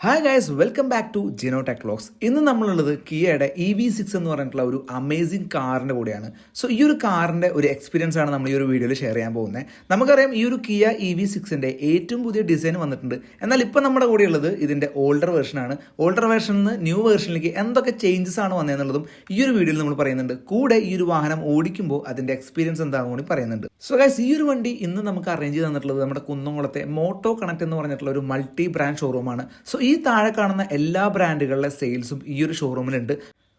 Hi guys, welcome back to Jino tech vlogs. ഇന്ന് നമ്മളുള്ളത് കിയയുടെ EV6 എന്ന് പറഞ്ഞിട്ടുള്ള ഒരു അമേസിംഗ് കാറിൻ്റെ കൂടെയാണ്. സോ ഈ ഒരു കാറിൻ്റെ ഒരു എക്സ്പീരിയൻസ് ആണ് നമ്മൾ ഈ ഒരു വീഡിയോയിൽ ഷെയർ ചെയ്യാൻ പോകുന്നത്. നമുക്കറിയാം ഈ ഒരു കിയ EV6ൻ്റെ ഏറ്റവും പുതിയ ഡിസൈൻ വന്നിട്ടുണ്ട്. എന്നാൽ ഇപ്പോൾ നമ്മുടെ കൂടെ ഉള്ളത് ഇതിൻ്റെ ഓൾഡർ വേർഷനാണ്. ഓൾഡർ വേർഷനിൽ നിന്ന് ന്യൂ വേർഷനിലേക്ക് എന്തൊക്കെ ചേഞ്ചസ് ആണ് വന്നതെന്നുള്ളതും ഈ ഒരു വീഡിയോയിൽ നമ്മൾ പറയുന്നുണ്ട്. കൂടെ ഈ ഒരു വാഹനം ഓടിക്കുമ്പോൾ അതിൻ്റെ എക്സ്പീരിയൻസ് എന്താകും കൂടി പറയുന്നുണ്ട്. സോ ഗൈസ്, ഈ ഒരു വണ്ടി ഇന്ന് നമുക്ക് അറേഞ്ച് ചെയ്ത് തന്നിട്ടുള്ളത് നമ്മുടെ കുന്നംകുളത്തെ മോട്ടോ കണക്ട് എന്ന് പറഞ്ഞിട്ടുള്ള ഒരു മൾട്ടി ബ്രാൻഡ് ഷോറൂമാണ്. സോ ഈ താഴെ കാണുന്ന എല്ലാ ബ്രാൻഡുകളുടെ സെയിൽസും ഈ ഒരു ഷോറൂമിലുണ്ട്.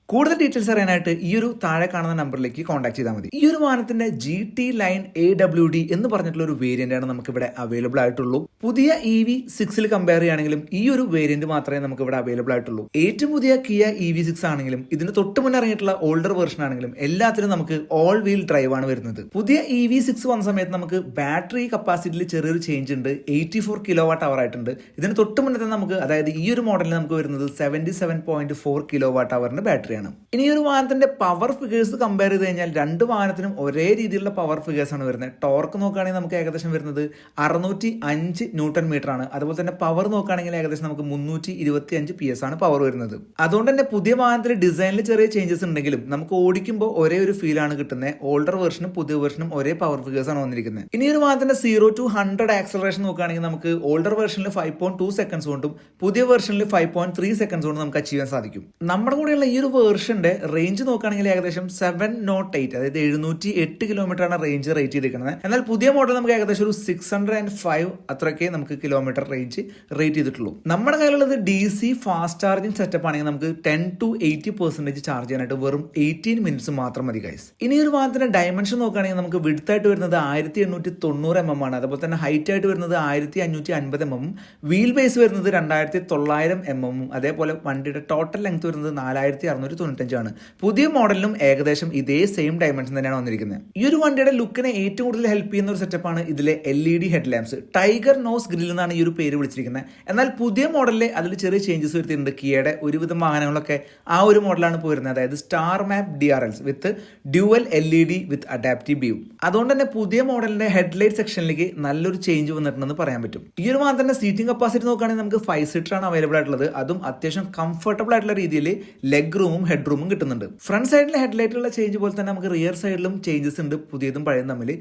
കൂടുതൽ ഡീറ്റെയിൽസ് അറിയാനായിട്ട് ഈ ഒരു താഴെ കാണുന്ന നമ്പറിലേക്ക് കോൺടാക്ട് ചെയ്താൽ മതി. ഈ ഒരു വാഹനത്തിന്റെ GT ലൈൻ AWD എന്ന് പറഞ്ഞിട്ടുള്ള ഒരു വേരിയന്റ് ആണ് നമുക്ക് ഇവിടെ അവൈലബിൾ ആയിട്ടുള്ളൂ. പുതിയ EV6 കമ്പയർ ചെയ്യുകയാണെങ്കിലും ഈ ഒരു വേരിയന്റ് മാത്രമേ നമുക്ക് ഇവിടെ അവൈലബിൾ ആയിട്ടുള്ളൂ. ഏറ്റവും പുതിയ കിയ EV6 ആണെങ്കിലും ഇതിന് തൊട്ട് മുന്നേ ഇറങ്ങിയിട്ടുള്ള ഓൾഡർ വേർഷൻ ആണെങ്കിലും എല്ലാത്തിലും നമുക്ക് ഓൾ വീൽ ഡ്രൈവ് ആണ് വരുന്നത്. പുതിയ EV6 വന്ന സമയത്ത് നമുക്ക് ബാറ്ററി കപ്പാസിറ്റിയിൽ ചെറിയൊരു ചേഞ്ച് ഉണ്ട്. 84 kWh ആയിട്ടുണ്ട്. ഇതിന് തൊട്ട് മുന്നേ നമുക്ക്, അതായത് ഈ ഒരു മോഡലിൽ നമുക്ക് വരുന്നത് 77.4 kWh ബാറ്ററി. ഇനി ഒരു വാഹനത്തിന്റെ പവർ ഫിഗേഴ്സ് കമ്പയർ ചെയ്ത് കഴിഞ്ഞാൽ രണ്ട് വാഹനത്തിനും ഒരേ രീതിയിലുള്ള പവർ ഫിഗേഴ്സ് ആണ് വരുന്നത്. ടോർക്ക് നോക്കുകയാണെങ്കിൽ നമുക്ക് ഏകദേശം വരുന്നത് 605 ന്യൂട്ടൺ മീറ്റർ ആണ്. അതുപോലെ തന്നെ പവർ നോക്കുകയാണെങ്കിൽ ഏകദേശം നമുക്ക് 325 PS ആണ് പവർ വരുന്നത്. അതുകൊണ്ട് തന്നെ പുതിയ വാഹനത്തിന്റെ ഡിസൈനിൽ ചെറിയ ചേഞ്ചസ് ഉണ്ടെങ്കിലും നമുക്ക് ഓടിക്കുമ്പോൾ ഒരേ ഒരു ഫീൽ ആണ് കിട്ടുന്നത്. ഓൾഡർ വേർഷനും പുതിയ വേർഷനും ഒരേ പവർ ഫിഗേഴ്സ് ആണ് വന്നിരിക്കുന്നത്. ഇനി ഒരു വാഹനത്തിന്റെ 0 to 100 ആക്സലറേഷൻ നോക്കുകയാണെങ്കിൽ നമുക്ക് ഓൾഡർ വേർഷനിൽ 5.2 സെക്കൻഡ്സ് കൊണ്ടും പുതിയ വേർഷനിൽ 5.3 സെക്കൻഡ്സ് കൊണ്ടും നമുക്ക് അച്ചീവ് ചെയ്യാൻ സാധിക്കും. നമ്മുടെ കൂടെയുള്ള ഈ ഒരു വേർഷന്റെ റേഞ്ച് നോക്കുകയാണെങ്കിൽ ഏകദേശം 708, അതായത് 708 കിലോമീറ്റർ ആണ് റേഞ്ച് റേറ്റ് ചെയ്തിരിക്കുന്നത്. എന്നാൽ പുതിയ മോഡൽ നമുക്ക് ഏകദേശം ഒരു 605 അത്രയൊക്കെ നമുക്ക് കിലോമീറ്റർ റേഞ്ച് റേറ്റ് ചെയ്തിട്ടുള്ളൂ. നമ്മുടെ കയ്യിലുള്ളത് DC ഫാസ്റ്റ് ചാർജിങ് സെറ്റപ്പ് ആണെങ്കിൽ നമുക്ക് 10 to 80% ചാർജ് ചെയ്യാനായിട്ട് വെറും 18 മിനിറ്റ്സ് മാത്രം മതി ഗൈസ്. ഇനി ഒരു വാഹനത്തിന്റെ ഡയമെൻഷൻ നോക്കുകയാണെങ്കിൽ നമുക്ക് വിഡ്ത്ത് ആയിട്ട് വരുന്നത് 1890 mm ആണ്. അതുപോലെ തന്നെ ഹൈറ്റ് ആയിട്ട് വരുന്നത് 1550 mm, വീൽ ബേസ് വരുന്നത് 2900 mm, അതേപോലെ വണ്ടിയുടെ ടോട്ടൽ ലെങ്ത് വരുന്നത് 4695 ആണ്. പുതിയ മോഡലിനും ഏകദേശം ഇതേ സെയിം ഡയമെൻഷൻ തന്നെയാണ് വന്നിരിക്കുന്നത്. ഈ ഒരു വണ്ടിയുടെ ലുക്കിനെ ഏറ്റവും കൂടുതൽ ഹെൽപ്പ് ചെയ്യുന്ന ഒരു സെറ്റപ്പാണ് ഇതിലെ LED head lamps. Tiger nose grill എന്നാണ് ഈ ഒരു പേര് വിളിച്ചിരിക്കുന്നത്. എന്നാൽ പുതിയ മോഡലിൽ അതിൽ ചെറിയ ചേഞ്ചസ് വരുത്തിയിട്ടുണ്ട്. കിയയുടെ ഒരുവിധം വാഹനങ്ങളൊക്കെ ആ ഒരു മോഡലാണ് പോയിരുന്നത്, അതായത് സ്റ്റാർ മാപ്പ് DRLs വിത്ത് ഡ്യുവൽ LED വിത്ത് അഡാപ്റ്റീവ് ബീം. അതുകൊണ്ട് തന്നെ പുതിയ മോഡലിന്റെ ഹെഡ്ലൈറ്റ് സെക്ഷനിലേക്ക് നല്ലൊരു ചേഞ്ച് വന്നിട്ടുണ്ടെന്ന് പറയാൻ പറ്റും. ഈ ഒരു വാഹനത്തിന്റെ സീറ്റിംഗ് കപ്പാസിറ്റി നോക്കുകയാണെങ്കിൽ നമുക്ക് 5 സീറ്റർ ആണ് അവൈലബിൾ ആയിട്ടുള്ളത്. അതും അത്യാവശ്യം കംഫർട്ടബിൾ ആയിട്ടുള്ള രീതിയിൽ ലെഗ് റൂമും ഹെഡ് റൂമും കിട്ടുന്നുണ്ട്. ഫ്രണ്ട് സൈഡിലെ ഹെഡ്ലൈറ്റിലുള്ള ചേഞ്ച് പോലെ തന്നെ നമുക്ക് റിയർ സൈഡിലും ചേഞ്ചസ് ഉണ്ട്, പുതിയതും പഴയതും തമ്മിൽ.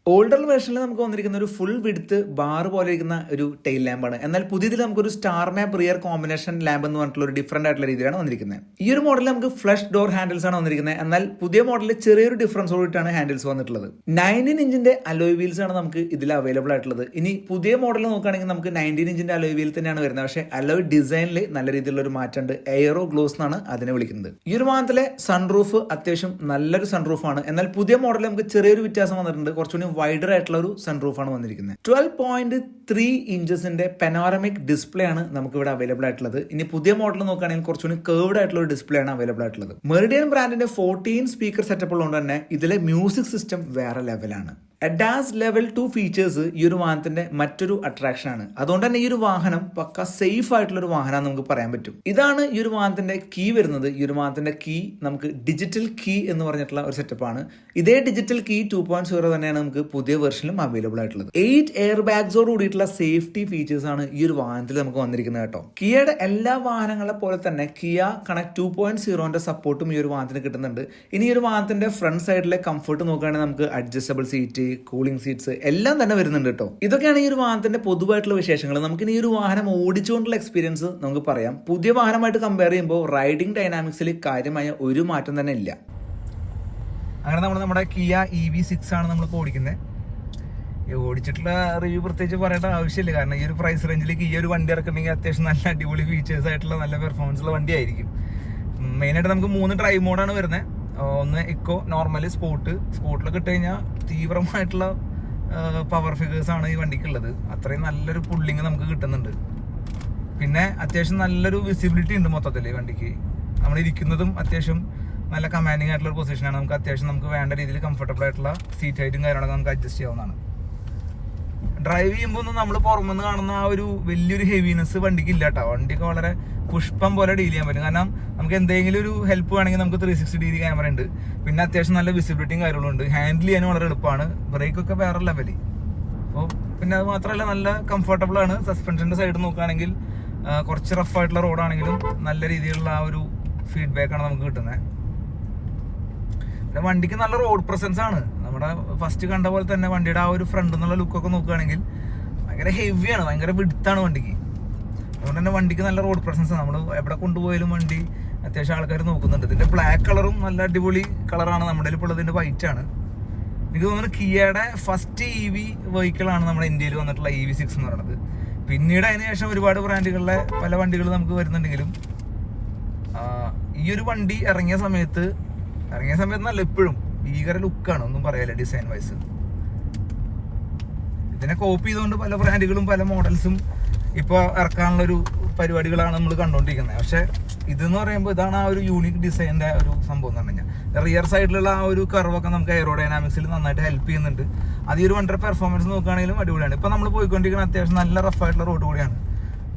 ഓൾഡർ വേർഷനിൽ നമുക്ക് വന്നിരിക്കുന്ന ഒരു ഫുൾ വിഡ്ത്ത് ബാർ പോലെ ഇരിക്കുന്ന ഒരു ടെയിൽ ലാമ്പാണ്. എന്നാൽ പുതിയതിൽ നമുക്കൊരു സ്റ്റാർ മാപ്പ് റിയർ കോമ്പിനേഷൻ ലാമ്പ് എന്ന് പറഞ്ഞിട്ടുള്ള ഒരു ഡിഫറെന്റ് ആയിട്ടുള്ള രീതിയിലാണ് വന്നിരിക്കുന്നത്. ഈ ഒരു മോഡലിൽ നമുക്ക് ഫ്ലഷ് ഡോർ ഹാൻഡിൽസ് ആണ് വന്നിരിക്കുന്നത്. എന്നാൽ പുതിയ മോഡലിൽ ചെറിയൊരു ഡിഫറൻസോടായിട്ടാണ് ഹാൻഡിൽസ് വന്നിട്ടുള്ളത്. 19 ഇഞ്ചിന്റെ അലോയ് വീൽസ് ആണ് നമുക്ക് ഇതിൽ അവൈലബിൾ ആയിട്ടുള്ളത്. ഇനി പുതിയ മോഡലിൽ നോക്കുകയാണെങ്കിൽ നമുക്ക് 19 ഇഞ്ചിന്റെ അലോയ് വീൽ തന്നെയാണ് വരുന്നത്. പക്ഷേ അലോയ് ഡിസൈനിൽ നല്ല രീതിയിലുള്ള ഒരു മാറ്റമുണ്ട്. എയറോ ഗ്ലോസ് എന്നാണ് അതിനെ വിളിക്കുന്നത്. ഈ ഒരു വാഹനത്തിലെ സൺറൂഫ് അത്യാവശ്യം നല്ലൊരു സൺറൂഫാണ്. എന്നാൽ പുതിയ മോഡലിൽ നമുക്ക് ചെറിയൊരു വ്യത്യാസം വന്നിട്ടുണ്ട്. കുറച്ചുകൂടി വൈഡർ ആയിട്ടുള്ള ഒരു സൺറൂഫാണ് വന്നിരിക്കുന്നത്. 12.3 ഇഞ്ചസിന്റെ പെനോറമിക് ഡിസ്പ്ലേ ആണ് നമുക്ക് ഇവിടെ അവൈലബിൾ ആയിട്ടുള്ളത്. ഇനി പുതിയ മോഡൽ നോക്കുകയാണെങ്കിൽ കുറച്ചുകൂടി കേർവ്ഡ് ആയിട്ടുള്ള ഒരു ഡിസ്പ്ലേ ആണ് അവൈലബിൾ ആയിട്ടുള്ളത്. മെറിഡിയൻ ബ്രാൻഡിന്റെ 14 സ്പീക്കർ സെറ്റപ്പ് ഉള്ളതുകൊണ്ട് തന്നെ ഇതിലെ മ്യൂസിക് സിസ്റ്റം വേറെ ലെവലാണ്. ADAS ലെവൽ 2 ഫീച്ചേഴ്സ് ഈ ഒരു വാഹനത്തിന്റെ മറ്റൊരു അട്രാക്ഷൻ ആണ്. അതുകൊണ്ട് തന്നെ ഈ ഒരു വാഹനം പക്ക സേഫ് ആയിട്ടുള്ള ഒരു വാഹനം നമുക്ക് പറയാൻ പറ്റും. ഇതാണ് ഈ ഒരു വാഹനത്തിന്റെ കീ വരുന്നത്. ഈ ഒരു വാഹനത്തിന്റെ കീ നമുക്ക് ഡിജിറ്റൽ കീ എന്ന് പറഞ്ഞിട്ടുള്ള ഒരു സെറ്റപ്പാണ്. ഇതേ ഡിജിറ്റൽ കീ 2.0 തന്നെയാണ് നമുക്ക് പുതിയ വെർഷനിലും അവൈലബിൾ ആയിട്ടുള്ളത്. 8 എയർ ബാഗ്സോട് കൂടിയിട്ടുള്ള സേഫ്റ്റി ഫീച്ചേഴ്സ് ആണ് ഈ ഒരു വാഹനത്തിൽ നമുക്ക് വന്നിരിക്കുന്നത് കേട്ടോ. കിയയുടെ എല്ലാ വാഹനങ്ങളെ പോലെ തന്നെ കിയ കണക്ട് 2.0ന്റെ സപ്പോർട്ടും ഈ ഒരു വാഹനത്തിന് കിട്ടുന്നുണ്ട്. ഇനി ഈ ഒരു വാഹനത്തിന്റെ ഫ്രണ്ട് സൈഡിലെ കംഫർട്ട് നോക്കുകയാണെങ്കിൽ നമുക്ക് അഡ്ജസ്റ്റബിൾ സീറ്റ്, കൂളിംഗ് സീറ്റ്സ് എല്ലാം തന്നെ വരുന്നുണ്ട് കേട്ടോ. ഇതൊക്കെയാണ് ഈ ഒരു വാഹനത്തിന്റെ പൊതുവായിട്ടുള്ള വിശേഷങ്ങൾ. നമുക്കിനി ഈ ഒരു വാഹനം ഓടിച്ചുകൊണ്ടുള്ള എക്സ്പീരിയൻസ് നമുക്ക് പറയാം. പുതിയ വാഹനമായിട്ട് കമ്പയർ ചെയ്യുമ്പോൾ റൈഡിംഗ് ഡൈനാമിക്സിൽ കാര്യമായ ഒരു മാറ്റം തന്നെ ഇല്ല. അങ്ങനെ നമ്മുടെ കിയ EV6 ആണ് നമ്മളിപ്പോൾ ഓടിക്കുന്നത്. ഓടിച്ചിട്ടുള്ള റിവ്യൂ പ്രത്യേകിച്ച് പറയേണ്ട ആവശ്യമില്ല. കാരണം ഈ ഒരു പ്രൈസ് റേഞ്ചിലേക്ക് ഈ ഒരു വണ്ടി ഇറക്കണമെങ്കിൽ അത്യാവശ്യം നല്ല അടിപൊളി ഫീച്ചേഴ്സ് ആയിട്ടുള്ള നല്ല പെർഫോമൻസ് ഉള്ള വണ്ടി ആയിരിക്കും. മെയിനായിട്ട് നമുക്ക് 3 ഡ്രൈവ് മോഡാണ് വരുന്നത്. ഒന്ന് ഇക്കോ, നോർമല്, സ്പോർട്ടിലൊക്കെ ഇട്ട് കഴിഞ്ഞാൽ തീവ്രമായിട്ടുള്ള പവർ ഫിഗേഴ്സ് ആണ് ഈ വണ്ടിക്കുള്ളത്. അത്രയും നല്ലൊരു പുള്ളിങ് നമുക്ക് കിട്ടുന്നുണ്ട്. പിന്നെ അത്യാവശ്യം നല്ലൊരു വിസിബിലിറ്റി ഉണ്ട് മൊത്തത്തിൽ ഈ വണ്ടിക്ക്. നമ്മൾ ഇരിക്കുന്നതും അത്യാവശ്യം നല്ല കമാൻഡിങ് ആയിട്ടുള്ള ഒരു പൊസിഷനാണ്. നമുക്ക് വേണ്ട രീതിയിൽ കംഫർട്ടബിൾ ആയിട്ടുള്ള സീറ്റ് ഹൈറ്റും കാര്യങ്ങളൊക്കെ നമുക്ക് അഡ്ജസ്റ്റ് ചെയ്യാവുന്നതാണ്. ഡ്രൈവ് ചെയ്യുമ്പോൾ ഒന്നും നമ്മൾ പുറമെന്ന് കാണുന്ന ആ ഒരു വലിയൊരു ഹെവിനെസ് വണ്ടിക്ക് ഇല്ല കേട്ടോ. വണ്ടിക്ക് വളരെ പുഷ്പം പോലെ ഡീൽ ചെയ്യാൻ പറ്റും. കാരണം നമുക്ക് എന്തെങ്കിലും ഒരു ഹെൽപ്പ് വേണമെങ്കിൽ നമുക്ക് 360 ഡിഗ്രി ക്യാമറ ഉണ്ട്. പിന്നെ അത്യാവശ്യം നല്ല വിസിബിലിറ്റിയും കാര്യങ്ങളും ഉണ്ട്. ഹാൻഡിൽ ചെയ്യാനും വളരെ എളുപ്പമാണ്. ബ്രേക്കൊക്കെ വേറെ ലെവല്. അപ്പോൾ പിന്നെ അത് മാത്രമല്ല നല്ല കംഫർട്ടബിൾ ആണ്. സസ്പെൻഷൻ്റെ സൈഡ് നോക്കുകയാണെങ്കിൽ കുറച്ച് റഫായിട്ടുള്ള റോഡാണെങ്കിലും നല്ല രീതിയിലുള്ള ആ ഒരു ഫീഡ്ബാക്കാണ് നമുക്ക് കിട്ടുന്നത്. പിന്നെ വണ്ടിക്ക് നല്ല റോഡ് പ്രസൻസ് ആണ്. നമ്മുടെ ഫസ്റ്റ് കണ്ട പോലെ തന്നെ വണ്ടിയുടെ ആ ഒരു ഫ്രണ്ട് എന്നുള്ള ലുക്കൊക്കെ നോക്കുകയാണെങ്കിൽ ഭയങ്കര ഹെവിയാണ്, ഭയങ്കര വിഡ്ത്താണ് വണ്ടിക്ക്. അതുകൊണ്ട് തന്നെ വണ്ടിക്ക് നല്ല റോഡ് പ്രസൻസ് ആണ്. നമ്മൾ എവിടെ കൊണ്ടുപോയാലും വണ്ടി അത്യാവശ്യം ആൾക്കാർ നോക്കുന്നുണ്ട്. ഇതിൻ്റെ ബ്ലാക്ക് കളറും നല്ല അടിപൊളി കളറാണ്. നമ്മുടെ ഇപ്പോൾ ഉള്ളതിൻ്റെ വൈറ്റ് ആണ്. എനിക്ക് തോന്നുന്നു കിയയുടെ ഫസ്റ്റ് EV വെഹിക്കിളാണ് നമ്മുടെ ഇന്ത്യയിൽ വന്നിട്ടുള്ള EV6 എന്ന് പറയുന്നത്. പിന്നീട് അതിന് ശേഷം ഒരുപാട് ബ്രാൻഡുകളിലെ പല വണ്ടികൾ നമുക്ക് വരുന്നുണ്ടെങ്കിലും ഈ ഒരു വണ്ടി ഇറങ്ങിയ സമയത്ത് നല്ല എപ്പോഴും ഭീകര ലുക്കാണ്, ഒന്നും പറയാല്ല ഡിസൈൻ വൈസ്. ഇതിനെ കോപ്പി ചെയ്തുകൊണ്ട് പല ബ്രാൻഡുകളും പല മോഡൽസും ഇപ്പോൾ ഇറക്കാനുള്ളൊരു പരിപാടികളാണ് നമ്മൾ കണ്ടുകൊണ്ടിരിക്കുന്നത്. പക്ഷേ ഇതെന്ന് പറയുമ്പോൾ ഇതാണ് ആ ഒരു യൂണിക് ഡിസൈനിൻ്റെ ഒരു സംഭവം എന്ന് പറഞ്ഞു കഴിഞ്ഞാൽ. റിയർ സൈഡിലുള്ള ആ ഒരു കർവൊക്കെ നമുക്ക് എയറോഡൈനാമിക്സിൽ നന്നായിട്ട് ഹെൽപ്പ് ചെയ്യുന്നുണ്ട്. അത് ഈ ഒരു വണ്ടിയുടെ പെർഫോമൻസ് നോക്കുകയാണെങ്കിലും അടിപൊളിയാണ്. ഇപ്പോൾ നമ്മൾ പോയിക്കൊണ്ടിരിക്കുന്ന അത്യാവശ്യം നല്ല റഫായിട്ടുള്ള റോഡ് കൂടിയാണ്.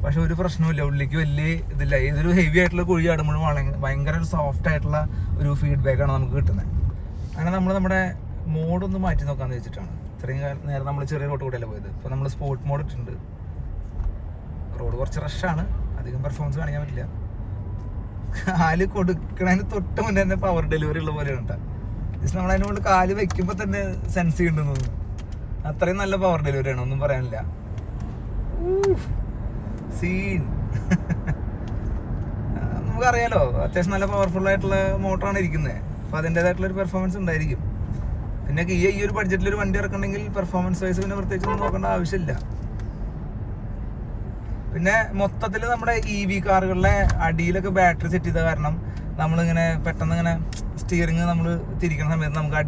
പക്ഷെ ഒരു പ്രശ്നമില്ല, ഉള്ളിലേക്ക് വലിയ ഇതില്ല. ഏതൊരു ഹെവി ആയിട്ടുള്ള കുഴി ആടുമ്പോഴും ഭയങ്കര ഒരു സോഫ്റ്റ് ആയിട്ടുള്ള ഒരു ഫീഡ്ബാക്കാണ് നമുക്ക് കിട്ടുന്നത്. അങ്ങനെ നമ്മൾ നമ്മുടെ മോഡൊന്ന് മാറ്റി നോക്കാമെന്ന് വെച്ചിട്ടാണ്. ഇത്രയും നേരം നമ്മൾ ചെറിയ റോഡ് കൂടെയല്ല പോയത്. ഇപ്പോൾ നമ്മൾ സ്പോർട്ട് മോഡ് ഇട്ടിട്ടുണ്ട്. റോഡ് കുറച്ച് റഷാണ്, അധികം പെർഫോമൻസ് കാണിക്കാൻ പറ്റില്ല. കാല് കൊടുക്കണതിന് തൊട്ട് മുന്നേ തന്നെ പവർ ഡെലിവറി ഉള്ള പോലെയാണ് കേട്ടോ. ജസ്റ്റ് നമ്മൾ അതിന് കൊണ്ട് കാല് വെക്കുമ്പോൾ തന്നെ സെൻസ് ചെയ്യുന്നുണ്ടെന്ന് തോന്നുന്നു. അത്രയും നല്ല പവർ ഡെലിവറിയാണ്, ഒന്നും പറയാനില്ല. സീൻ നമുക്കറിയാലോ, അത്യാവശ്യം നല്ല പവർഫുൾ ആയിട്ടുള്ള മോട്ടറാണ് ഇരിക്കുന്നത്. അപ്പോൾ അതിൻ്റെതായിട്ടുള്ളൊരു പെർഫോമൻസ് ഉണ്ടായിരിക്കും. പിന്നെ ഈ ഒരു ബഡ്ജറ്റിലൊരു വണ്ടി ഇറക്കണമെങ്കിൽ പെർഫോമൻസ് വൈസ് പിന്നെ പ്രത്യേകിച്ച് ഒന്നും നോക്കേണ്ട ആവശ്യമില്ല. പിന്നെ മൊത്തത്തിൽ നമ്മുടെ EV കാറുകളിലെ അടിയിലൊക്കെ ബാറ്ററി സെറ്റ് ചെയ്ത കാരണം നമ്മളിങ്ങനെ പെട്ടെന്ന് ഇങ്ങനെ സ്റ്റിയറിങ് നമ്മൾ തിരിക്കുന്ന സമയത്ത് നമുക്ക്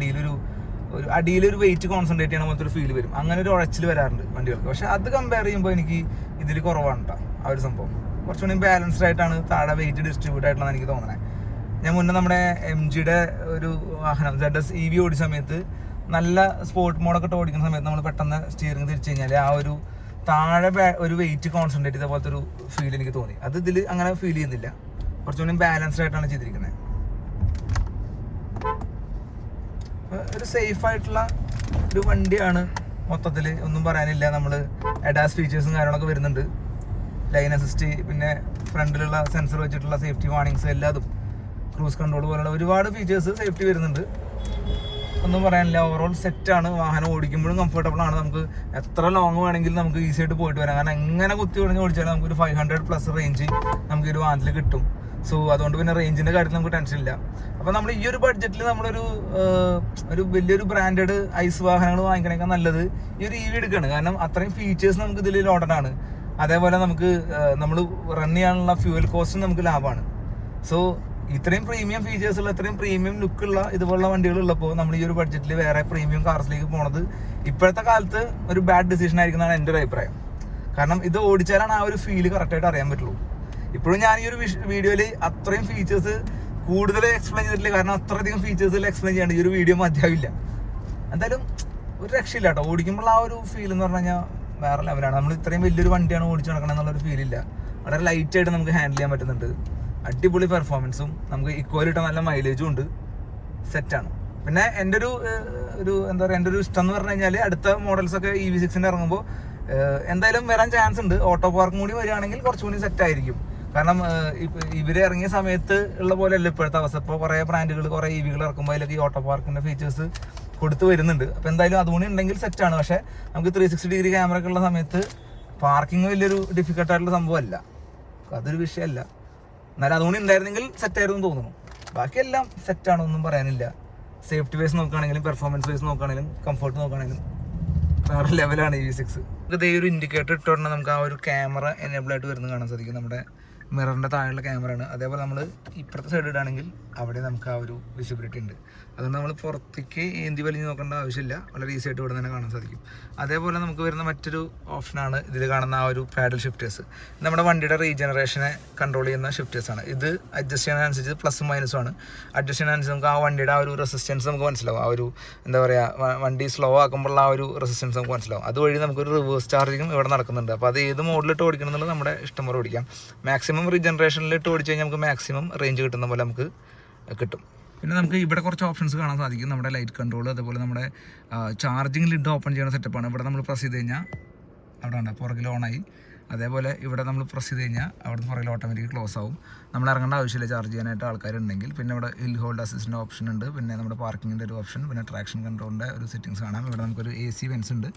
അടിയിലൊരു വെയിറ്റ് കോൺസെൻട്രേറ്റ് ചെയ്യണ പോലത്തെ ഒരു ഫീൽ വരും. അങ്ങനെ ഒരു ഉഴച്ചിൽ വരാറുണ്ട് വണ്ടികൾക്ക്. പക്ഷെ അത് കമ്പയർ ചെയ്യുമ്പോൾ എനിക്ക് ഇതിൽ കുറവാണ് കേട്ടോ ആ ഒരു സംഭവം. കുറച്ചുകൂടി ബാലൻസ്ഡ് ആയിട്ടാണ് താഴെ വെയിറ്റ് ഡിസ്ട്രിബ്യൂട്ട് ആയിട്ടുള്ളതാണ് എനിക്ക് തോന്നണേ. ഞാൻ മുന്നേ നമ്മുടെ MGയുടെ ഒരു വാഹനം ZS EV ഓടിച്ച സമയത്ത് നല്ല സ്പോർട്ട് മോഡൊക്കെ ഇട്ട് ഓടിക്കുന്ന സമയത്ത് നമ്മൾ പെട്ടെന്ന് സ്റ്റിയറിംഗ് തിരിച്ചു കഴിഞ്ഞാൽ ആ ഒരു താഴെ ഒരു വെയിറ്റ് കോൺസെൻട്രേറ്റ് ചെയ്ത പോലത്തെ ഒരു ഫീൽ എനിക്ക് തോന്നി. അത് ഇതിൽ അങ്ങനെ ഫീൽ ചെയ്യുന്നില്ല. കുറച്ചുകൂടി ബാലൻസ്ഡ് ആയിട്ടാണ് ചെയ്തിരിക്കുന്നത്. ഒരു സേഫ് ആയിട്ടുള്ള ഒരു വണ്ടിയാണ് മൊത്തത്തിൽ, ഒന്നും പറയാനില്ല. നമ്മൾ ADAS ഫീച്ചേഴ്സും കാര്യങ്ങളൊക്കെ വരുന്നുണ്ട്. ലൈൻ അസിസ്റ്റ്, പിന്നെ ഫ്രണ്ടിലുള്ള സെൻസർ വെച്ചിട്ടുള്ള സേഫ്റ്റി വാർണിങ്സ്, എല്ലാതും ക്രൂസ് കൺട്രോൾ പോലുള്ള ഒരുപാട് ഫീച്ചേഴ്സ് സേഫ്റ്റി വരുന്നുണ്ട്. ഒന്നും പറയാനില്ല. ഓവറോൾ സെറ്റാണ്. വാഹനം ഓടിക്കുമ്പോഴും കംഫർട്ടബിൾ ആണ്. നമുക്ക് എത്ര ലോങ് വേണമെങ്കിലും നമുക്ക് ഈസി ആയിട്ട് പോയിട്ട് വരാം. കാരണം എങ്ങനെ കുത്തി ഒടിഞ്ഞ് ഓടിച്ചാലും നമുക്കൊരു 500+ റേഞ്ച് നമുക്ക് ഈ ഒരു വാഹനത്തിൽ കിട്ടും. സോ അതുകൊണ്ട് പിന്നെ റേഞ്ചിൻ്റെ കാര്യത്തിൽ നമുക്ക് ടെൻഷൻ ഇല്ല. അപ്പോൾ നമ്മൾ ഈ ഒരു ബഡ്ജറ്റിൽ നമ്മളൊരു വലിയൊരു ബ്രാൻഡഡ് ഐസ് വാഹനങ്ങൾ വാങ്ങിക്കണേക്കാൾ നല്ലത് ഈ ഒരു EV എടുക്കുകയാണ്. കാരണം അത്രയും ഫീച്ചേഴ്സ് നമുക്ക് ഇതിൽ ലോഡഡ് ആണ്. അതേപോലെ നമുക്ക് നമ്മൾ റൺ ചെയ്യാനുള്ള ഫ്യൂവൽ കോസ്റ്റും നമുക്ക് ലാഭമാണ്. സോ ഇത്രയും പ്രീമിയം ഫീച്ചേഴ്സ് ഉള്ള, ഇത്രയും പ്രീമിയം ലുക്കുള്ള ഇതുപോലുള്ള വണ്ടികൾ ഉള്ളപ്പോൾ നമ്മൾ ഈ ഒരു ബഡ്ജറ്റിൽ വേറെ പ്രീമിയം കാർസിലേക്ക് പോണത് ഇപ്പോഴത്തെ കാലത്ത് ഒരു ബാഡ് ഡിസിഷൻ ആയിരിക്കുന്നതാണ് എൻ്റെ ഒരു അഭിപ്രായം. കാരണം ഇത് ഓടിച്ചാലാണ് ആ ഒരു ഫീല് കറക്റ്റായിട്ട് അറിയാൻ പറ്റുള്ളൂ. ഇപ്പോഴും ഞാൻ ഈ ഒരു വീഡിയോയിൽ അത്രയും ഫീച്ചേഴ്സ് കൂടുതൽ എക്സ്പ്ലെയിൻ ചെയ്തിട്ടില്ല. കാരണം അത്രയധികം ഫീച്ചേഴ്സിൽ എക്സ്പ്ലെയിൻ ചെയ്യാണ്ട് ഈ ഒരു വീഡിയോ മതിയാവില്ല. എന്തായാലും ഒരു രക്ഷയില്ല കേട്ടോ. ഓടിക്കുമ്പോൾ ആ ഒരു ഫീൽ എന്ന് പറഞ്ഞു കഴിഞ്ഞാൽ വേറെ ലെവലാണ്. നമ്മൾ ഇത്രയും വലിയൊരു വണ്ടിയാണ് ഓടിച്ച് നടക്കണം എന്നുള്ളൊരു ഫീലില്ല. വളരെ ലൈറ്റായിട്ട് നമുക്ക് ഹാൻഡിൽ ചെയ്യാൻ പറ്റുന്നുണ്ട്. അടിപൊളി പെർഫോമൻസും നമുക്ക് ഇക്വലിട്ട നല്ല മൈലേജും ഉണ്ട്. സെറ്റാണ്. പിന്നെ എൻ്റെ ഒരു എന്താ പറയുക, എൻ്റെ ഒരു ഇഷ്ടം എന്ന് പറഞ്ഞു കഴിഞ്ഞാൽ അടുത്ത മോഡൽസൊക്കെ EV6 ഇറങ്ങുമ്പോൾ എന്തായാലും വരാൻ ചാൻസ് ഉണ്ട്. ഓട്ടോ പാർക്കും കൂടി വരികയാണെങ്കിൽ കുറച്ചുകൂടി സെറ്റായിരിക്കും. കാരണം ഇവർ ഇറങ്ങിയ സമയത്ത് ഉള്ള പോലെ അല്ല ഇപ്പോഴത്തെ അവസ്ഥ. ഇപ്പോൾ കുറേ ബ്രാൻഡുകൾ കുറേ EVകൾ ഇറക്കുമ്പോൾ അതിലൊക്കെ ഈ ഓട്ടോ പാർക്കിൻ്റെ ഫീച്ചേഴ്സ് കൊടുത്ത് വരുന്നുണ്ട്. അപ്പോൾ എന്തായാലും അതുകൊണ്ട് ഉണ്ടെങ്കിൽ സെറ്റാണ്. പക്ഷേ നമുക്ക് 360 ഡിഗ്രി ക്യാമറ ഒക്കെ ഉള്ള സമയത്ത് പാർക്കിംഗ് വലിയൊരു ഡിഫിക്കൽട്ടായിട്ടുള്ള സംഭവമല്ല. അതൊരു വിഷയമല്ല. എന്നാലും അതുകൊണ്ട് ഉണ്ടായിരുന്നെങ്കിൽ സെറ്റായിരുന്നു തോന്നുന്നു. ബാക്കിയെല്ലാം സെറ്റാണ്, ഒന്നും പറയാനില്ല. സേഫ്റ്റി വൈസ് നോക്കുകയാണെങ്കിലും പെർഫോമൻസ് വൈസ് നോക്കുകയാണെങ്കിലും കംഫർട്ട് നോക്കുകയാണെങ്കിലും വേറെ ലെവലാണ് EV6. ഇതേ ഒരു ഇൻഡിക്കേറ്റർ ഇട്ടുകൊണ്ട് നമുക്ക് ആ ഒരു ക്യാമറ എനേബിൾ ആയിട്ട് വരുന്നത് കാണാൻ സാധിക്കും. നമ്മുടെ മിററിൻ്റെ താഴെയുള്ള ക്യാമറയാണ്. അതേപോലെ നമ്മൾ ഇപ്പുറത്തെ സൈഡ് ഇടുകയാണെങ്കിൽ അവിടെ നമുക്ക് ആ ഒരു വിസിബിലിറ്റി ഉണ്ട്. അതുകൊണ്ട് നമ്മൾ പുറത്തേക്ക് ഏന്തി വലിഞ്ഞ് നോക്കേണ്ട ആവശ്യമില്ല. വളരെ ഈസി ആയിട്ട് ഇവിടെ തന്നെ കാണാൻ സാധിക്കും. അതേപോലെ നമുക്ക് വരുന്ന മറ്റൊരു ഓപ്ഷനാണ് ഇതിൽ കാണുന്ന ആ ഒരു പാഡൽ ഷിഫ്റ്റേഴ്സ്. നമ്മുടെ വണ്ടിയുടെ റീജനറേഷനെ കൺട്രോൾ ചെയ്യുന്ന ഷിഫ്റ്റേഴ്സാണ്. ഇത് അഡ്ജസ്റ്റ് ചെയ്യുന്നതനുസരിച്ച് പ്ലസും മൈനസും ആണ്. അഡ്ജസ്റ്റ് ചെയ്യുന്നതനുസരിച്ച് നമുക്ക് ആ വണ്ടിയുടെ ആ ഒരു റെസിസ്റ്റൻസ് നമുക്ക് മനസ്സിലാവും. ആ ഒരു എന്താ പറയുക, വണ്ടി സ്ലോ ആക്കുമ്പോഴുള്ള ആ ഒരു റെസിസ്റ്റൻസ് നമുക്ക് മനസ്സിലാവും. അതുവഴി നമുക്കൊരു റിവേഴ്സ് ചാർജിങ്ങും ഇവിടെ നടക്കുന്നുണ്ട്. അപ്പോൾ അത് ഏത് മോഡലിട്ട് ഓടിക്കണം എന്നുള്ളത് നമ്മുടെ ഇഷ്ടം പോലെ ഓടിക്കാം. മാക്സിമം റീജനറേഷനിലിട്ട് ഓടിച്ചു കഴിഞ്ഞാൽ നമുക്ക് മാക്സിമം റേഞ്ച് കിട്ടുന്ന പോലെ നമുക്ക് കിട്ടും. പിന്നെ നമുക്ക് ഇവിടെ കുറച്ച് ഓപ്ഷൻസ് കാണാൻ സാധിക്കും. നമ്മുടെ ലൈറ്റ് കൺട്രോൾ, അതുപോലെ നമ്മുടെ ചാർജിങ് ലിഡ് ഓപ്പൺ ചെയ്യുന്ന സെറ്റപ്പാണ്. ഇവിടെ നമ്മൾ പ്രസ് ചെയ്ത് കഴിഞ്ഞാൽ അവിടെ ഉണ്ട് പുറകിൽ ഓണായി. അതേപോലെ ഇവിടെ നമ്മൾ പ്രസ് ചെയ്ത് കഴിഞ്ഞാൽ അവിടുന്ന് പുറകിൽ ഓട്ടോമാറ്റിക് ക്ലോസ് ആവും. നമ്മൾ ഇറങ്ങേണ്ട ആവശ്യമില്ല ചാർജ് ചെയ്യാനായിട്ട് ആൾക്കാരുണ്ടെങ്കിൽ. പിന്നെ ഇവിടെ ഹിൽ ഹോൾഡ് അസിസ്റ്റൻ്റ് ഓപ്ഷൻ ഉണ്ട്, പിന്നെ നമ്മുടെ പാർക്കിങ്ങിൻ്റെ ഒരു ഓപ്ഷൻ, പിന്നെ ട്രാക്ഷൻ കൺട്രോളിൻ്റെ ഒരു സെറ്റിംഗ്സ് കാണാം. ഇവിടെ നമുക്കൊരു AC വെൻസ് ഉണ്ട്.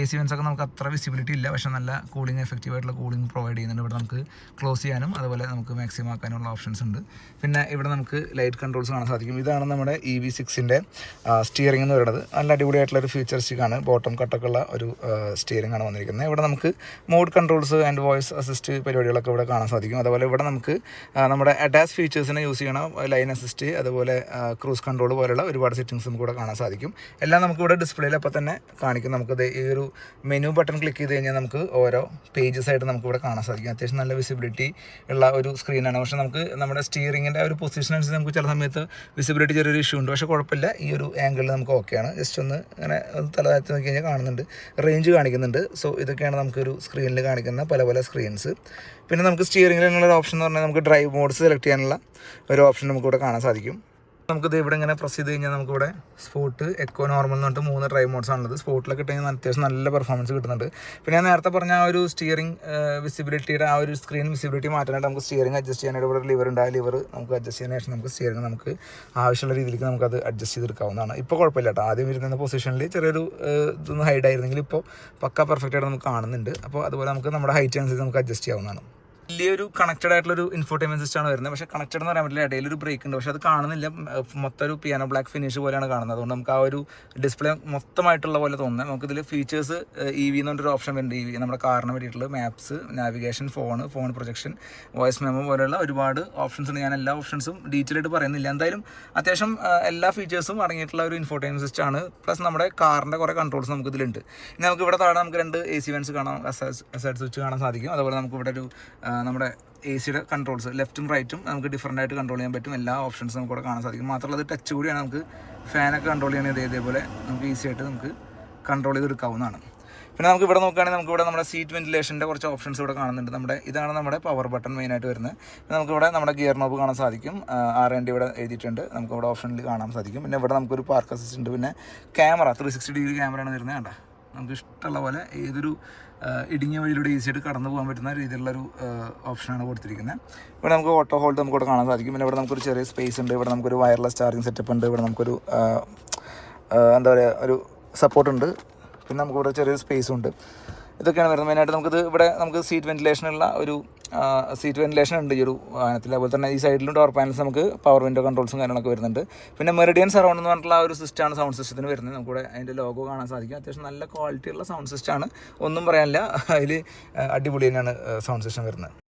AC വെൻസ് ഒക്കെ നമുക്ക് അത്ര വിസിബിലിറ്റി ഇല്ല, പക്ഷേ നല്ല കൂളിംഗ് എഫക്റ്റീവായിട്ടുള്ള കൂളിംഗ് പ്രൊവൈഡ് ചെയ്യുന്നുണ്ട്. ഇവിടെ നമുക്ക് ക്ലോസ് ചെയ്യാനും അതുപോലെ നമുക്ക് മാക്സിമം ആക്കാനുള്ള ഓപ്ഷൻസ് ഉണ്ട്. പിന്നെ ഇവിടെ നമുക്ക് ലൈറ്റ് കൺട്രോൾസ് കാണാൻ സാധിക്കും. ഇതാണ് നമ്മുടെ EV6ൻ്റെ സ്റ്റിയറിംഗ് എന്ന് പറയുന്നത്. നല്ല അടിപൊളിയായിട്ടുള്ളൊരു ഫ്യൂച്ചറിസ്റ്റിക്കാണ്, ബോട്ടം കട്ടൊക്കെ ഉള്ള ഒരു സ്റ്റിയറിംഗ് ആണ് വന്നിരിക്കുന്നത്. ഇവിടെ നമുക്ക് mode controls and voice assist പരിപാടികളൊക്കെ ഇവിടെ കാണാൻ സാധിക്കും. അതുപോലെ ഇവിടെ നമുക്ക് നമ്മുടെ അഡാസ് ഫീച്ചേഴ്സിനെ യൂസ് ചെയ്യണം, ലൈൻ അസിസ്റ്റ്, അതുപോലെ ക്രൂസ് കൺട്രോൾ പോലുള്ള ഒരുപാട് സെറ്റിംഗ്സ് നമുക്ക് ഇവിടെ കാണാൻ സാധിക്കും. എല്ലാം നമുക്കിവിടെ ഡിസ്പ്ലേയിൽ അപ്പോൾ തന്നെ കാണിക്കും. നമുക്കത് ഈ ഒരു മെനു ബട്ടൺ ക്ലിക്ക് ചെയ്ത് കഴിഞ്ഞാൽ നമുക്ക് ഓരോ പേജസ് ആയിട്ട് നമുക്കിവിടെ കാണാൻ സാധിക്കും. അത്യാവശ്യം നല്ല വിസിബിലിറ്റി ഉള്ള ഒരു സ്ക്രീനാണ്. പക്ഷേ നമുക്ക് നമ്മുടെ സ്റ്റിയറിങ്ങിൻ്റെ ഒരു പൊസിഷൻ അനുസരിച്ച് നമുക്ക് ചില സമയത്ത് വിസിബിലിറ്റി ചെറിയൊരു ഇഷ്യൂ ഉണ്ട്. പക്ഷേ കുഴപ്പമില്ല, ഈ ഒരു ആംഗിളിൽ നമുക്ക് ഓക്കെയാണ്. ജസ്റ്റ് ഒന്ന് അങ്ങനെ തല താഴ്ത്തി നോക്കി കഴിഞ്ഞാൽ കാണുന്നുണ്ട്, റേഞ്ച് കാണിക്കുന്നുണ്ട്. സോ ഇതൊക്കെയാണ് നമുക്കൊരു സ്ക്രീനിൽ കാണിക്കുന്ന പല പല സ്ക്രീൻസ്. പിന്നെ നമുക്ക് സ്റ്റിയറിംഗിലുള്ള ഓപ്ഷൻ എന്ന് പറഞ്ഞാൽ നമുക്ക് ഡ്രൈവ് മോഡ്സ് സെലക്ട് ചെയ്യാനുള്ള ഒരു ഓപ്ഷൻ നമുക്കിവിടെ കാണാൻ സാധിക്കും. നമുക്കിത് ഇവിടെ ഇങ്ങനെ പ്രസ് ചെയ്ത് കഴിഞ്ഞാൽ നമുക്കിവിടെ സ്പോർട്ട്, എക്കോ, നോർമൽ എന്ന് പറഞ്ഞിട്ട് 3 ഡ്രൈവ് മോഡ്സ് ആണുള്ളത്. സ്പോർട്ടിലൊക്കെ ഇട്ട് കഴിഞ്ഞാൽ അത്യാവശ്യം നല്ല പെർഫോമൻസ് കിട്ടുന്നുണ്ട്. പിന്നെ ഞാൻ നേരത്തെ പറഞ്ഞ ആ ഒരു സ്റ്റിയറിംഗ് വിസിബിലിറ്റിയുടെ ആ ഒരു സ്ക്രീൻ വിസിബിലിറ്റി മാറ്റാനായിട്ട് നമുക്ക് സ്റ്റിയറിംഗ് അഡ്ജസ്റ്റ് ചെയ്യാനായിട്ട് ഇവിടെ ഒരു ലിവർ ഉണ്ട്. ആ ലിവർ നമുക്ക് അഡ്ജസ്റ്റ് ചെയ്യുന്ന ശേഷം നമുക്ക് സ്റ്റിയറിംഗ് നമുക്ക് ആവശ്യമുള്ള രീതിയിലേക്ക് നമുക്കത് അഡ്ജസ്റ്റ് ചെയ്തെടുക്കാവുന്നതാണ്. ഇപ്പോൾ കുഴപ്പമില്ല കേട്ടോ, ആദ്യം വരുന്ന പൊസിഷനിൽ ചെറിയൊരു ഇതൊന്ന് ഹൈഡ് ആയിരുന്നെങ്കിൽ ഇപ്പോൾ പക്ക പെർഫെക്റ്റ് ആയിട്ട് നമുക്ക് കാണുന്നുണ്ട്. അപ്പോൾ അതുപോലെ നമുക്ക് നമ്മുടെ ഹൈറ്റ് അനുസരിച്ച് നമുക്ക് അഡ്ജസ്റ്റ് ചെയ്യാവുന്നതാണ്. വലിയൊരു കണക്റ്റഡ് ആയിട്ടുള്ളൊരു ഇൻഫോർടൈൻമെന്റ് സിസ്റ്റമാണ് വരുന്നത്. പക്ഷേ കണക്റ്റഡ് എന്ന് പറയാൻ പറ്റില്ല, ഇടയിലൊരു ബ്രേക്ക് ഉണ്ട്, പക്ഷേ അത് കാണുന്നില്ല. മൊത്തം ഒരു പിയാനോ ബ്ലാക്ക് ഫിനിഷ് പോലെയാണ് കാണുന്നത്. അതുകൊണ്ട് നമുക്ക് ആ ഒരു ഡിസ്പ്ലേ മൊത്തമായിട്ടുള്ള പോലെ തോന്നുന്നത്. നമുക്കിതിൽ ഫീച്ചേഴ്സ് EV എന്ന് പറഞ്ഞൊരു ഓപ്ഷൻ വരുന്നുണ്ട്. EV നമ്മുടെ കാറിന് വേണ്ടിയിട്ടുള്ള maps, navigation, phone projection, voice memo പോലെയുള്ള ഒരുപാട് ഓപ്ഷൻസ് ഉണ്ട്. ഞാൻ എല്ലാ ഓപ്ഷൻസും ഡീറ്റെയിൽ ആയിട്ട് പറയുന്നില്ല. എന്തായാലും അത്യാവശ്യം എല്ലാ ഫീച്ചേഴ്സും അടങ്ങിയിട്ടുള്ള ഒരു ഇൻഫോർടൈൻമെന്റ് സിസ്റ്റമാണ്. പ്ലസ് നമ്മുടെ കാറിൻ്റെ കുറേ കൺട്രോൾസ് നമുക്ക് ഇതിലുണ്ട്. ഇനി നമുക്ക് ഇവിടെ താഴെ നമുക്ക് 2 AC വെൻസ് കാണാം, അസൈഡ് സ്വിച്ച് കാണാൻ സാധിക്കും. അതുപോലെ നമുക്ക് ഇവിടെ ഒരു നമ്മുടെ AC കൺട്രോൾസ് ലെഫ്റ്റും റൈറ്റും നമുക്ക് ഡിഫറൻ്റ് ആയിട്ട് കൺട്രോൾ ചെയ്യാൻ പറ്റും. എല്ലാ ഓപ്ഷൻസും നമുക്ക് ഇവിടെ കാണാൻ സാധിക്കും. മാത്രമല്ല അത് ടച്ച് കൂടിയാണ്. നമുക്ക് ഫാനൊക്കെ കൺട്രോൾ ചെയ്യണത് ഇതേപോലെ നമുക്ക് ഈസി ആയിട്ട് നമുക്ക് കൺട്രോൾ ചെയ്തെടുക്കാവുന്നതാണ്. പിന്നെ നമുക്ക് ഇവിടെ നോക്കുകയാണെങ്കിൽ നമുക്ക് ഇവിടെ നമ്മുടെ സീറ്റ് വെന്റിലേഷൻ്റെ കുറച്ച് ഓപ്ഷൻസ് ഇവിടെ കാണുന്നുണ്ട്. ഇതാണ് നമ്മുടെ പവർ ബട്ടൺ മെയിനായിട്ട് വരുന്നത്. പിന്നെ നമുക്കിവിടെ നമ്മുടെ ഗിയർ നോബ് കാണാൻ സാധിക്കും. R&D ഇവിടെ എഴുതിയിട്ടുണ്ട്, നമുക്ക് ഇവിടെ ഓപ്ഷനിൽ കാണാൻ സാധിക്കും. പിന്നെ ഇവിടെ നമുക്കൊരു പാർക്ക് അസിസ്റ്റ് ഉണ്ട്. പിന്നെ ക്യാമറ 360 ഡിഗ്രി ക്യാമറയാണ് വരുന്നത്. കണ്ട നമുക്ക് ഇഷ്ടമുള്ള പോലെ ഏതൊരു ഇടുങ്ങിയ വഴിയിലൂടെ ഈസിയായിട്ട് കടന്നു പോകാൻ പറ്റുന്ന രീതിയിലുള്ളൊരു ഓപ്ഷനാണ് കൊടുത്തിരിക്കുന്നത്. ഇവിടെ നമുക്ക് ഓട്ടോ ഹോൾഡ് നമുക്ക് ഇവിടെ കാണാൻ സാധിക്കും. പിന്നെ ഇവിടെ നമുക്കൊരു ചെറിയ സ്പേസ് ഉണ്ട്. ഇവിടെ നമുക്കൊരു വയർലെസ് ചാർജിങ് സെറ്റപ്പ് ഉണ്ട്. ഇവിടെ നമുക്കൊരു എന്താ പറയുക, ഒരു സപ്പോർട്ടുണ്ട്. പിന്നെ നമുക്കിവിടെ ചെറിയൊരു സ്പേസും ഉണ്ട്. ഇതൊക്കെയാണ് വരുന്നത് മെയിനായിട്ട്. നമുക്ക് സീറ്റ് വെന്റിലേഷൻ ഉണ്ട് ഈ ഒരു വാഹനത്തിൽ. അതുപോലെ തന്നെ ഈ സൈഡിലും ഡോർ പാനൽസ് നമുക്ക് പവർ വിൻഡോ കൺട്രോൾസും കാര്യങ്ങളൊക്കെ വരുന്നുണ്ട്. പിന്നെ മെറിഡിയൻ സറൗണ്ട് എന്ന് പറഞ്ഞിട്ടുള്ള ആ ഒരു സിസ്റ്റമാണ് സൗണ്ട് സിസ്റ്റത്തിന് വരുന്നത്. നമുക്കിവിടെ അതിൻ്റെ ലോഗോ കാണാൻ സാധിക്കും. അത്യാവശ്യം നല്ല ക്വാളിറ്റിയുള്ള സൗണ്ട് സിസ്റ്റമാണ്, ഒന്നും പറയാനില്ല. അതിൽ അടിപൊളി തന്നെയാണ് സൗണ്ട് സിസ്റ്റം വരുന്നത്.